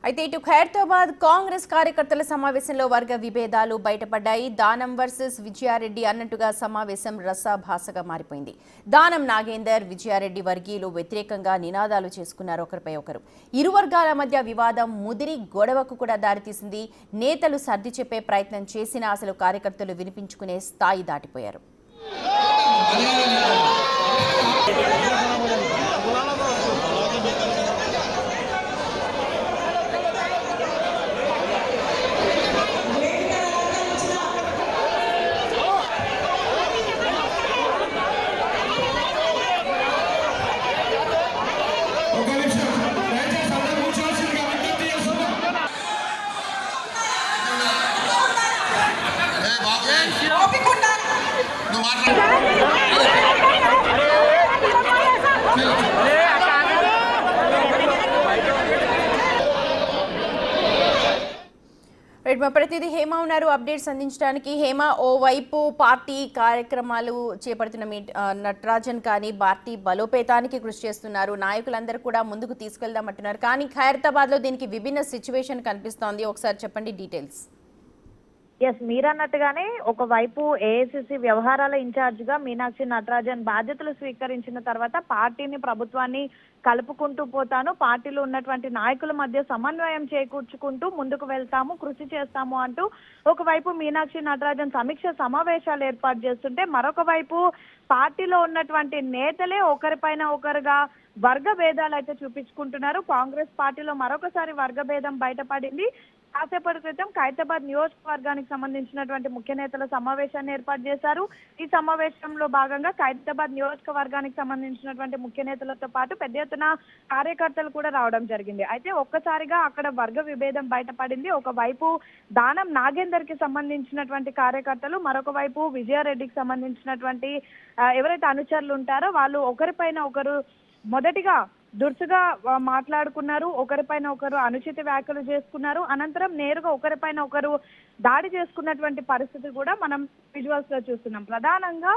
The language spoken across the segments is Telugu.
అయితే ఇటు ఖైరతాబాద్ కాంగ్రెస్ కార్యకర్తల సమావేశంలో వర్గ విభేదాలు బయటపడ్డాయి. దానం వర్సెస్ విజయారెడ్డి అన్నట్టుగా సమావేశం రసాభాసగా మారిపోయింది. దానం నాగేందర్, విజయారెడ్డి వర్గీయులు వ్యతిరేకంగా నినాదాలు చేసుకున్నారు ఒకరిపై ఒకరు. ఇరు వర్గాల మధ్య వివాదం ముదిరి గొడవకు కూడా దారితీసింది. నేతలు సర్ది చెప్పే ప్రయత్నం చేసినా అసలు కార్యకర్తలు వినిపించుకునే స్థాయి దాటిపోయారు. మా ప్రతినిధి హేమ ఉన్నారు అప్డేట్స్ అందించడానికి. హేమ, ఓవైపు పార్టీ కార్యక్రమాలు చేపడుతున్న నటరాజన్ కానీ పార్టీ బలోపేతానికి కృషి చేస్తున్నారు, నాయకులందరూ కూడా ముందుకు తీసుకెళ్దామంటున్నారు. కానీ ఖైరతాబాద్లో దీనికి విభిన్న సిచ్యువేషన్ కనిపిస్తోంది. ఒకసారి చెప్పండి డీటెయిల్స్. మీరన్నట్టుగానే ఒకవైపు ఏఐసిసి వ్యవహారాల ఇన్ఛార్జ్ గా మీనాక్షి నటరాజన్ బాధ్యతలు స్వీకరించిన తర్వాత పార్టీని ప్రభుత్వాన్ని కలుపుకుంటూ పోతాను, పార్టీలో ఉన్నటువంటి నాయకుల మధ్య సమన్వయం చేకూర్చుకుంటూ ముందుకు వెళ్తాము, కృషి చేస్తాము అంటూ ఒకవైపు మీనాక్షి నటరాజన్ సమీక్ష సమావేశాలు ఏర్పాటు చేస్తుంటే, మరొక వైపు పార్టీలో ఉన్నటువంటి నేతలే ఒకరిపైన ఒకరుగా వర్గ భేదాలు అయితే చూపించుకుంటున్నారు. కాంగ్రెస్ పార్టీలో మరొకసారి వర్గ భేదం బయటపడింది. కాసేపటి క్రితం ఖైరతాబాద్ నియోజకవర్గానికి సంబంధించినటువంటి ముఖ్య నేతల సమావేశాన్ని ఏర్పాటు చేశారు. ఈ సమావేశంలో భాగంగా ఖైరతాబాద్ నియోజకవర్గానికి సంబంధించినటువంటి ముఖ్య నేతలతో పాటు పెద్ద ఎత్తున కార్యకర్తలు కూడా రావడం జరిగింది. అయితే ఒక్కసారిగా అక్కడ వర్గ విభేదం బయటపడింది. ఒకవైపు దానం నాగేందర్ కి సంబంధించినటువంటి కార్యకర్తలు, మరొక వైపు విజయారెడ్డికి సంబంధించినటువంటి ఎవరైతే అనుచరులు ఉంటారో వాళ్ళు ఒకరిపైన ఒకరు మొదటిగా దురుసుగా మాట్లాడుకున్నారు, ఒకరిపైన ఒకరు అనుచిత వ్యాఖ్యలు చేసుకున్నారు. అనంతరం నేరుగా ఒకరిపైన ఒకరు దాడి చేసుకున్నటువంటి పరిస్థితి కూడా మనం విజువల్స్ లో చూస్తున్నాం. ప్రధానంగా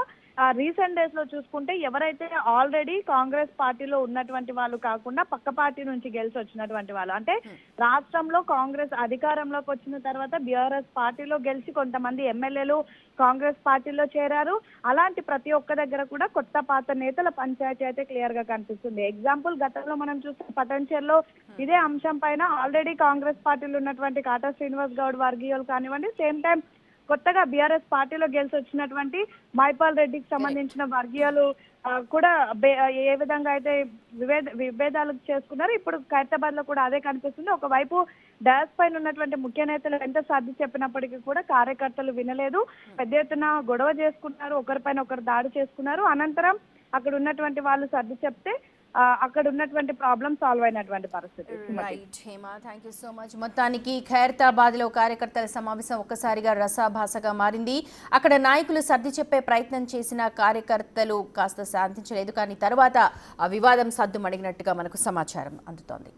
రీసెంట్ డేస్ లో చూసుకుంటే ఎవరైతే ఆల్రెడీ కాంగ్రెస్ పార్టీలో ఉన్నటువంటి వాళ్ళు కాకుండా పక్క పార్టీ నుంచి గెలిచి వచ్చినటువంటి వాళ్ళు, అంటే రాష్ట్రంలో కాంగ్రెస్ అధికారంలోకి వచ్చిన తర్వాత బీఆర్ఎస్ పార్టీలో గెలిచి కొంతమంది ఎమ్మెల్యేలు కాంగ్రెస్ పార్టీలో చేరారు. అలాంటి ప్రతి ఒక్క దగ్గర కూడా కొత్త పాత నేతల పంచాయతీ అయితే క్లియర్ గా కనిపిస్తుంది. ఎగ్జాంపుల్ గతంలో మనం చూస్తే పటంచెర్లో ఇదే అంశం పైన ఆల్రెడీ కాంగ్రెస్ పార్టీలో ఉన్నటువంటి కాటా శ్రీనివాస్ గౌడ్ వర్గీయులు కానివ్వండి, సేమ్ టైం కొత్తగా బీఆర్ఎస్ పార్టీలో గెలిచి వచ్చినటువంటి మైపాల్ రెడ్డికి సంబంధించిన వర్గీయులు కూడా ఏ విధంగా అయితే విభేదాలు చేసుకున్నారు. ఇప్పుడు ఖైరతాబాద్ లో కూడా అదే కనిపిస్తుంది. ఒకవైపు డయాస్ పైన ఉన్నటువంటి ముఖ్య నేతలు ఎంత సర్ది చెప్పినప్పటికీ కూడా కార్యకర్తలు వినలేదు, పెద్ద ఎత్తున గొడవ చేసుకున్నారు, ఒకరిపైన ఒకరు దాడి చేసుకున్నారు. అనంతరం అక్కడ ఉన్నటువంటి వాళ్ళు సర్ది చెప్తే అక్కడ ఉన్నటువంటి ప్రాబ్లం సాల్వ్ అయినటువంటి పరిస్థితి. Right Hema, thank you so much. మొత్తానికి ఖైరతాబాద్ లో కార్యకర్తల సమావేశం ఒక్కసారిగా రసాభాసగా మారింది. అక్కడ నాయకులు సర్ది చెప్పే ప్రయత్నం చేసిన కార్యకర్తలు కాస్త శాంతించలేదు, కానీ తర్వాత ఆ వివాదం సద్దుమణిగినట్టుగా మనకు సమాచారం అందుతోంది.